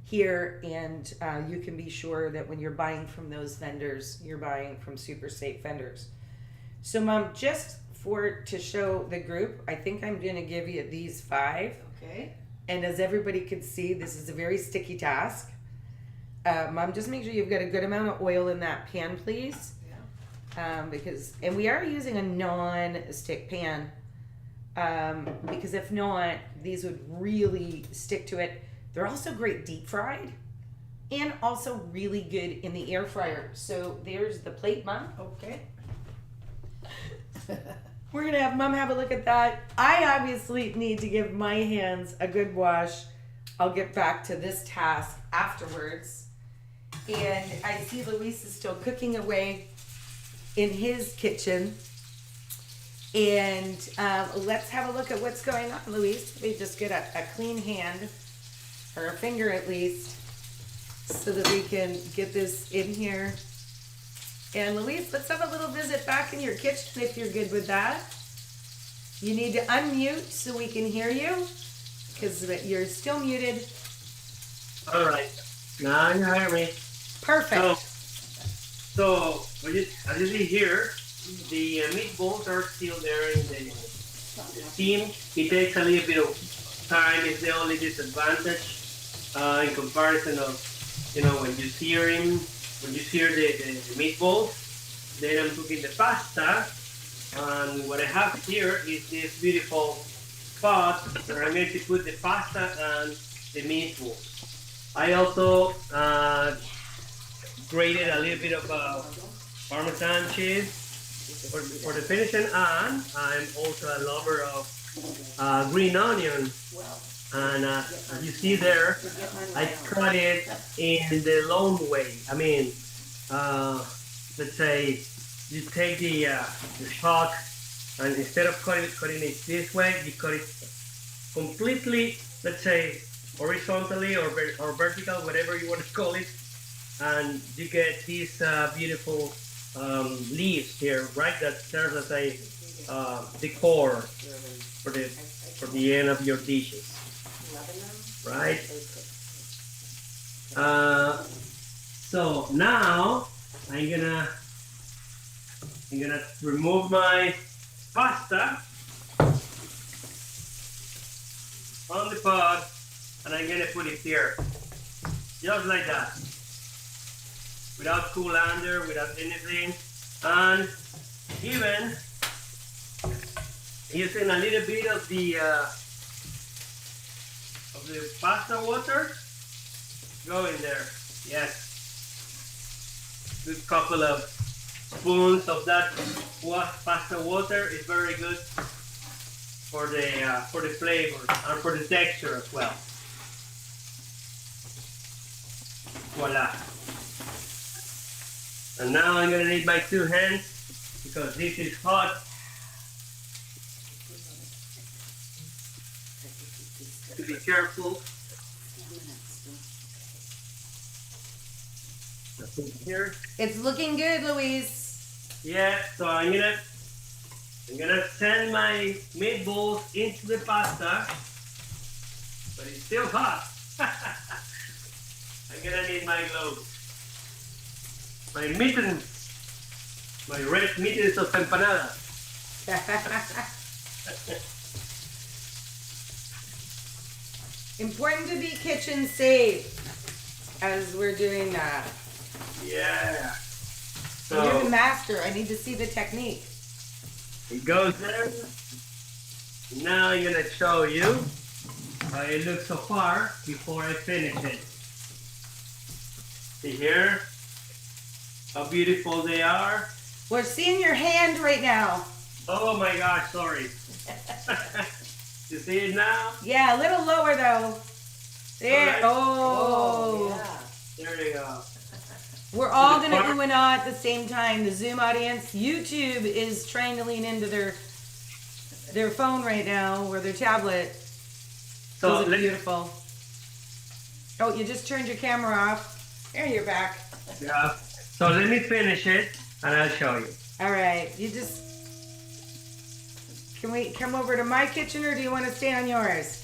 here, and you can be sure that when you're buying from those vendors, you're buying from super safe vendors. So Mom, just to show the group, I think I'm going to give you these 5. Okay. And as everybody can see, this is a very sticky task. Mom, just make sure you've got a good amount of oil in that pan, please. Yeah. And we are using a non-stick pan, because if not, these would really stick to it. They're also great deep fried, and also really good in the air fryer. So there's the plate, Mom. Okay. We're gonna have Mom have a look at that. I obviously need to give my hands a good wash. I'll get back to this task afterwards. And I see Luis is still cooking away in his kitchen. And let's have a look at what's going on, Luis. Let me just get a clean hand, or a finger at least, so that we can get this in here. And Luis, let's have a little visit back in your kitchen if you're good with that. You need to unmute so we can hear you, because you're still muted. All right. Now you hear me. Perfect. So as you see here, the meatballs are still there in the steam. It takes a little bit of time. It's the only disadvantage in comparison of, when you sear the meatballs. Then I'm cooking the pasta, and what I have here is this beautiful pot where I'm going to put the pasta and the meatballs. I also grated a little bit of Parmesan cheese for the finishing, and I'm also a lover of green onion. And as you see there, I cut it in the long way. I mean, let's say you take the shot, and instead of cutting it this way, you cut it completely, let's say, horizontally or vertical, whatever you want to call it, and you get these beautiful leaves here, right? That serves as a decor for the end of your dishes, right? So now I'm gonna remove my pasta on the pot, and I'm gonna put it here, just like that, without colander, without anything, and even using a little bit of the pasta water. Go in there, yes. Good couple of spoons of that pasta water is very good for the flavor and for the texture as well. Voila. And now I'm gonna need my 2 hands because this is hot. To be careful. Here. It's looking good, Luis. Yeah, so I'm gonna send my meatballs into the pasta, but it's still hot. I'm gonna need my gloves, my mittens, my red mittens of empanada. Important to be kitchen safe as we're doing that. Yeah. You're the So master. I need to see the technique. it goes there. Now I'm gonna show you how it looks so far before I finish it. See here how beautiful they are. We're seeing your hand right now. Oh my gosh, sorry. You see it now? Yeah, a little lower though. There. Alright. Oh. Yeah. There you go. We're all going to ooh and ah at the same time. The Zoom audience, YouTube is trying to lean into their phone right now or their tablet. So Those are let's, beautiful. Oh, you just turned your camera off. There, you're back. yeah. So let me finish it and I'll show you. All right. You just... Can we come over to my kitchen or do you want to stay on yours?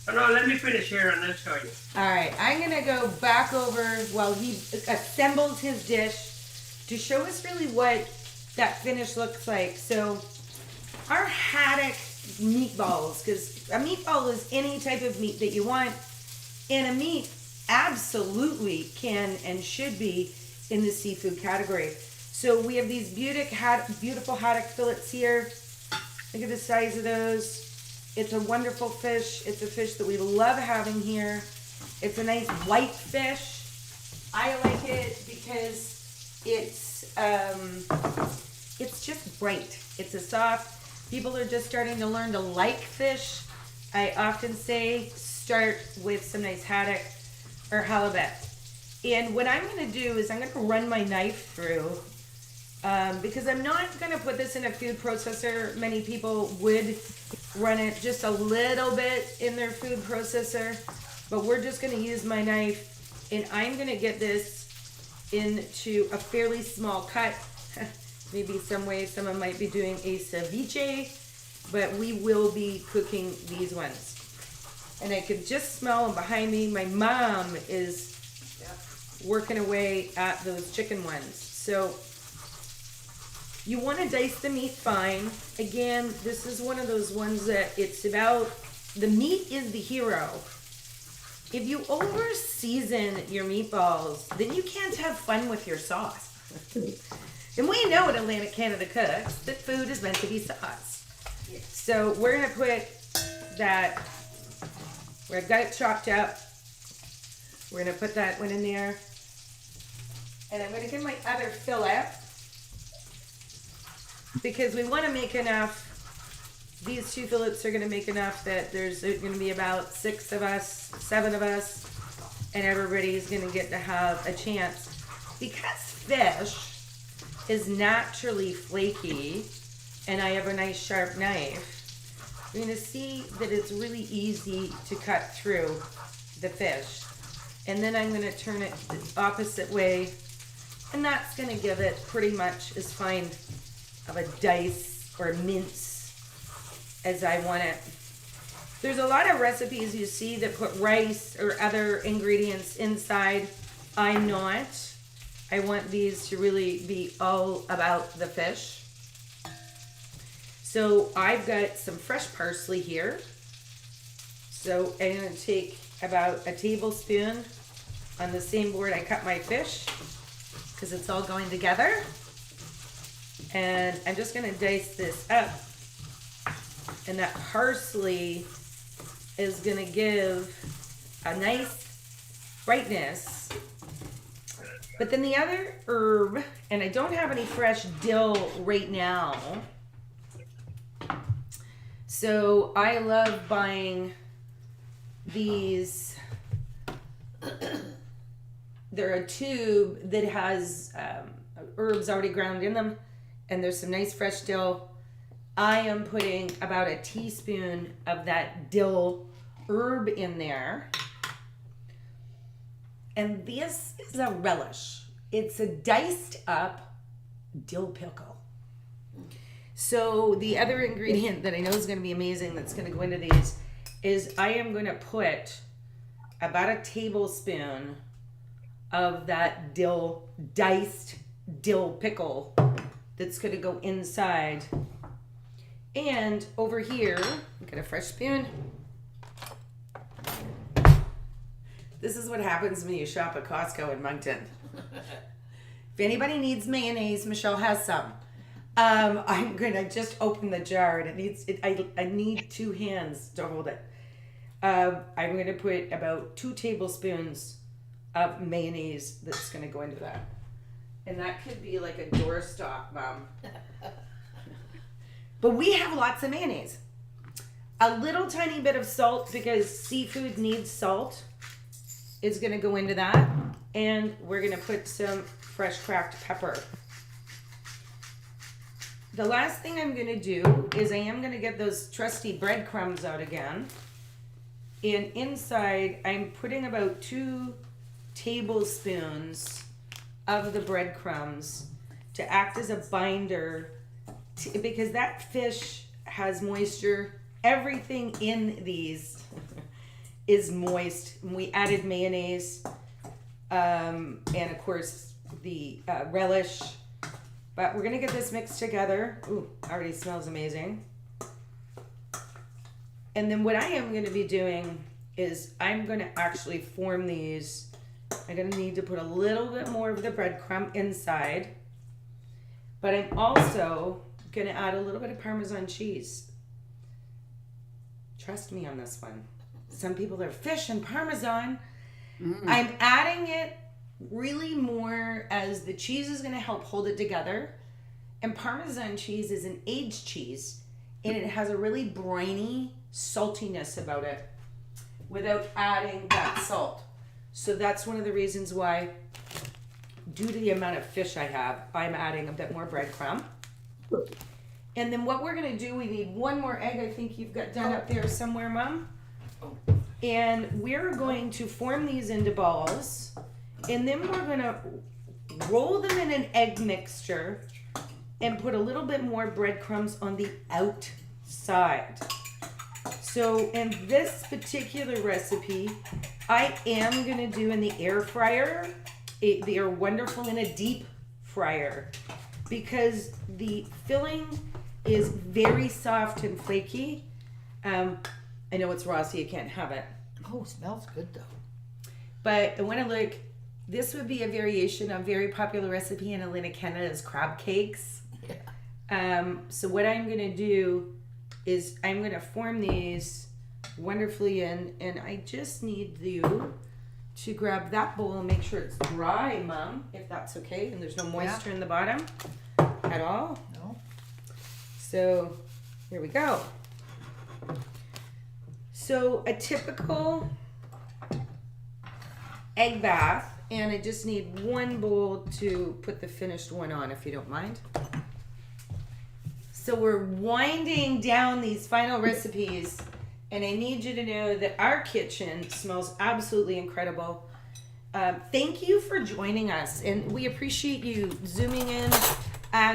Oh, no, let me finish here and I'll show you. All right, I'm gonna go back over while he assembles his dish to show us really what that finish looks like. So our haddock meatballs, because a meatball is any type of meat that you want, and a meat absolutely can and should be in the seafood category. So we have these beautiful haddock fillets here. Look at the size of those. It's a wonderful fish. It's a fish that we love having here. It's a nice white fish. I like it because it's just bright. It's a soft. People are just starting to learn to like fish. I often say start with some nice haddock or halibut. And what I'm going to do is I'm going to run my knife through because I'm not going to put this in a food processor. Many people would run it just a little bit in their food processor, but we're just going to use my knife, and I'm going to get this into a fairly small cut. Maybe some way someone might be doing a ceviche, but we will be cooking these ones. And I could just smell them behind me. My mom is working away at those chicken ones. So you want to dice the meat fine. Again, this is one of those ones that it's about, the meat is the hero. If you over season your meatballs, then you can't have fun with your sauce. And we know in Atlantic Canada cooks that food is meant to be sauce. Yes. So we're going to put that, where I've got it chopped up, we're going to put that one in there. And I'm going to get my other fillet, because we want to make enough, these two fillets are going to make enough that there's going to be about 6 of us, 7 of us, and everybody's going to get to have a chance. Because fish is naturally flaky, and I have a nice sharp knife, you're going to see that it's really easy to cut through the fish. And then I'm going to turn it the opposite way, and that's going to give it pretty much as fine of a dice or mince as I want it. There's a lot of recipes you see that put rice or other ingredients inside. I'm not. I want these to really be all about the fish. So I've got some fresh parsley here. So I'm going to take about a tablespoon on the same board I cut my fish, because it's all going together. And I'm just going to dice this up. And that parsley is going to give a nice brightness. But then the other herb, and I don't have any fresh dill right now, so I love buying these. They're a tube that has herbs already ground in them, and there's some nice fresh dill. I am putting about a teaspoon of that dill herb in there. And this is a relish. It's a diced up dill pickle. So the other ingredient that I know is going to be amazing that's going to go into these is I am going to put about a tablespoon of that diced dill pickle that's going to go inside. And over here, get a fresh spoon. This is what happens when you shop at Costco in Moncton. If anybody needs mayonnaise, Michelle has some. I'm gonna just open the jar, and I need 2 hands to hold it. I'm gonna put about 2 tablespoons of mayonnaise that's gonna go into that, and that could be like a doorstop, Mom. But we have lots of mayonnaise. A little tiny bit of salt, because seafood needs salt, is going to go into that. And we're going to put some fresh cracked pepper. The last thing I'm going to do is I am going to get those trusty breadcrumbs out again. And inside, I'm putting about 2 tablespoons of the breadcrumbs to act as a binder, because that fish has moisture. Everything in these is moist. We added mayonnaise, and of course the relish. But we're gonna get this mixed together. Ooh, already smells amazing. And then what I am gonna be doing is I'm gonna actually form these. I'm gonna need to put a little bit more of the breadcrumb inside, but I'm also gonna add a little bit of Parmesan cheese. Trust me on this one. Some people are fish and Parmesan. I'm adding it really more as the cheese is going to help hold it together. And Parmesan cheese is an aged cheese, and it has a really briny saltiness about it without adding that salt. So that's one of the reasons why due to the amount of fish I have, I'm adding a bit more breadcrumb. And then what we're gonna do, we need one more egg. I think you've got done up there somewhere, Mom. And we're going to form these into balls, and then we're gonna roll them in an egg mixture and put a little bit more breadcrumbs on the outside. So in this particular recipe, I am gonna do in the air fryer. They are wonderful in a deep fryer because the filling is very soft and flaky. I know it's raw, so you can't have it. Oh, smells good though. But I want to look. This would be a variation of a very popular recipe in Atlantic Canada is crab cakes. Yeah. So what I'm going to do is I'm going to form these wonderfully in, and I just need you to grab that bowl and make sure it's dry, Mom, if that's okay, and there's no moisture in the bottom at all. No. So here we go. So a typical egg bath, and I just need one bowl to put the finished one on, if you don't mind. So we're winding down these final recipes, and I need you to know that our kitchen smells absolutely incredible. Thank you for joining us, and we appreciate you zooming in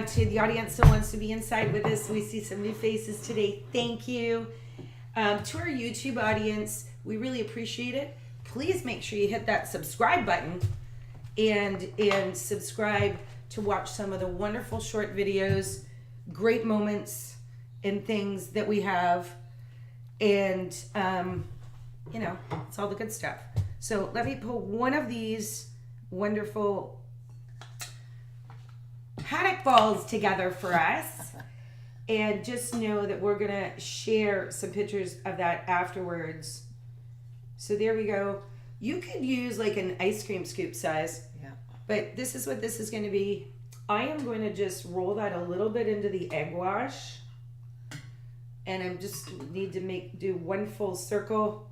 to the audience that wants to be inside with us. We see some new faces today. Thank you. To our YouTube audience, we really appreciate it. Please make sure you hit that subscribe button and subscribe to watch some of the wonderful short videos, great moments and things that we have. And, it's all the good stuff. So let me put one of these wonderful haddock balls together for us. And just know that we're going to share some pictures of that afterwards. So there we go. You could use like an ice cream scoop size. Yeah. But this is what this is going to be. I am going to just roll that a little bit into the egg wash. And I just need to do one full circle.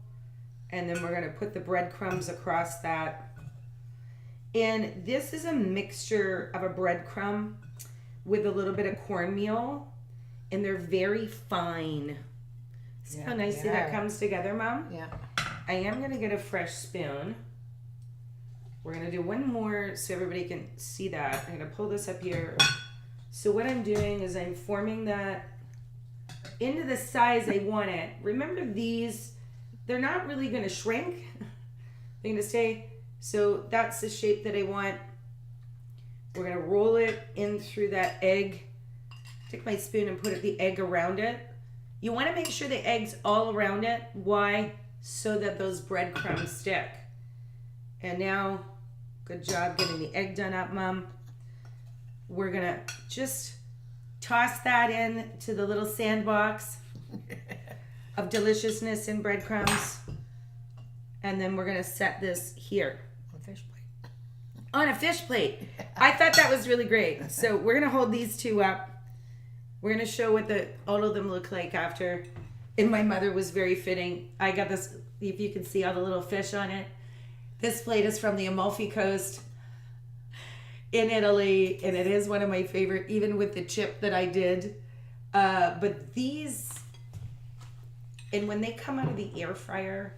And then we're going to put the breadcrumbs across that. And this is a mixture of a breadcrumb with a little bit of cornmeal. And they're very fine. See how nicely that comes together, Mom? Yeah. I am going to get a fresh spoon. We're going to do one more so everybody can see that. I'm going to pull this up here. So what I'm doing is I'm forming that into the size I want it. Remember these, they're not really going to shrink. They're going to stay. So that's the shape that I want. We're going to roll it in through that egg. Take my spoon and put the egg around it. You want to make sure the egg's all around it. Why? So that those breadcrumbs stick. And now, good job getting the egg done up, Mom. We're going to just toss that in to the little sandbox of deliciousness and breadcrumbs. And then we're going to set this here. On a fish plate. On a fish plate. I thought that was really great. So we're going to hold these two up. We're going to show what all of them look like after. And my mother was very fitting. I got this, if you can see all the little fish on it. This plate is from the Amalfi Coast in Italy. And it is one of my favorite, even with the chip that I did. But these, and when they come out of the air fryer,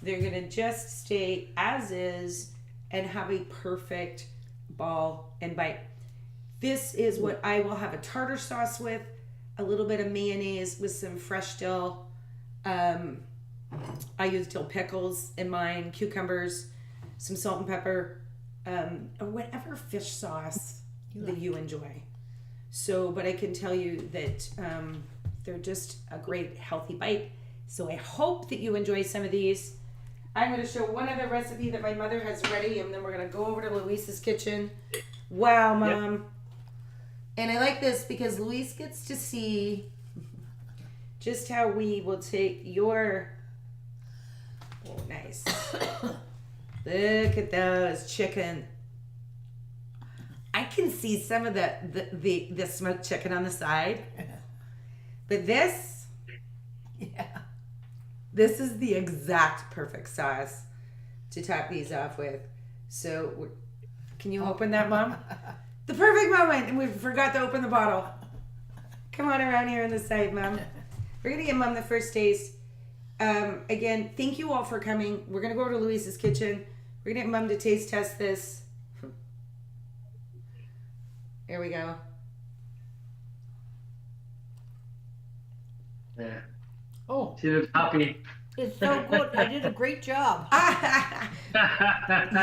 they're going to just stay as is and have a perfect ball and bite. This is what I will have a tartar sauce with, a little bit of mayonnaise with some fresh dill. I use dill pickles in mine, cucumbers, some salt and pepper, or whatever fish sauce that you enjoy. So, but I can tell you that they're just a great healthy bite. So I hope that you enjoy some of these. I'm going to show one other recipe that my mother has ready, and then we're going to go over to Luis's kitchen. Wow, Mom. Yep. And I like this because Luis gets to see just how we will take your... Oh, nice. Look at those chicken. I can see some of the smoked chicken on the side. But this... Yeah. This is the exact perfect sauce to top these off with. So Can you open that, Mom? The perfect moment, and we forgot to open the bottle. Come on around here on the side, Mom. We're gonna give Mom the first taste. Again, thank you all for coming. We're gonna go over to Louise's kitchen. We're gonna get Mom to taste test this. There we go. Yeah. Oh, She looks happy. it's so good. I did a great job.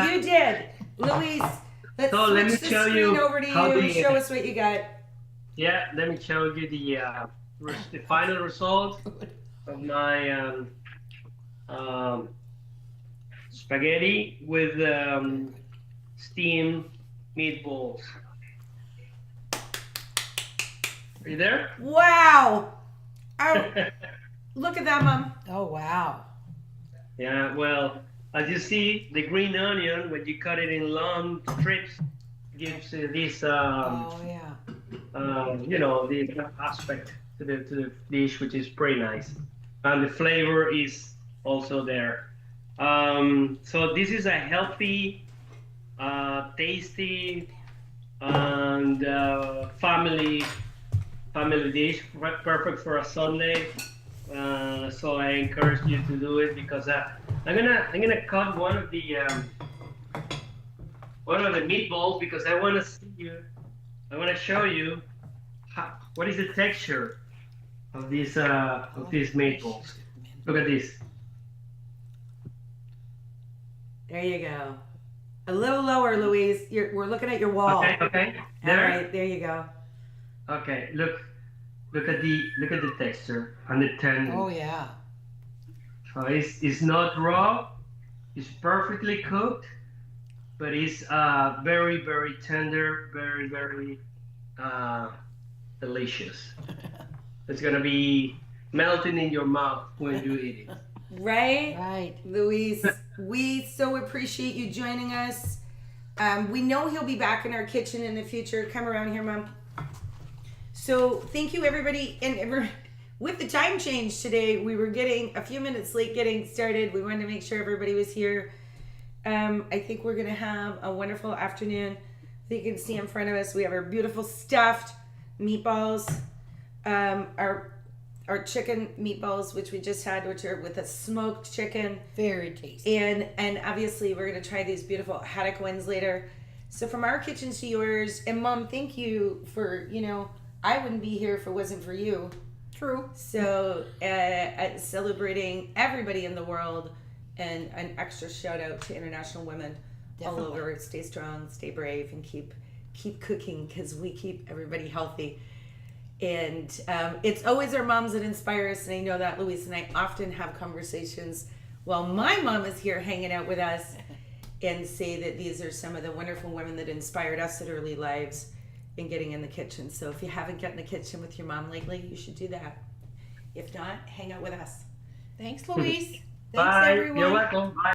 You did, Louise. Let's So let switch me the show screen you over to how you. the- Show us what you got. Yeah, let me show you the final result of my spaghetti with steamed meatballs. Are you there? Wow. Oh, look at that, Mom. Oh, wow. Yeah, well, as you see, the green onion, when you cut it in long strips, gives this, Oh, yeah. the aspect to the dish, which is pretty nice. And the flavor is also there. So this is a healthy, tasty, and family dish, perfect for a Sunday. So I encourage you to do it because I'm gonna cut one of the meatballs because I want to show you what is the texture of these meatballs. Look at this. There you go. A little lower, Louise. We're looking at your wall. Okay. All There. right, there you go. Okay. Look at the texture and the tendon. Oh, yeah. So it's not raw. It's perfectly cooked, but it's very, very tender, very, very delicious. It's gonna be melting in your mouth when you eat it. Right? Right. Louise, we so appreciate you joining us. We know he'll be back in our kitchen in the future. Come around here, Mom. So thank you, everybody. And with the time change today, we were getting a few minutes late getting started. We wanted to make sure everybody was here. I think we're going to have a wonderful afternoon. You can see in front of us, we have our beautiful stuffed meatballs. Our chicken meatballs, which we just had, which are with a smoked chicken. Very tasty. And obviously we're going to try these beautiful haddock ones later. So from our kitchen to yours, and Mom, thank you for, I wouldn't be here if it wasn't for you. True. So celebrating everybody in the world, and an extra shout out to International Women all Definitely. over. Stay strong, stay brave, and keep cooking because we keep everybody healthy. And it's always our moms that inspire us, and I know that Louise and I often have conversations while my mom is here hanging out with us and say that these are some of the wonderful women that inspired us at early lives in getting in the kitchen. So if you haven't gotten in the kitchen with your mom lately, you should do that. If not, hang out with us. Thanks, Louise. Thanks, Bye. everyone. You're welcome. Bye.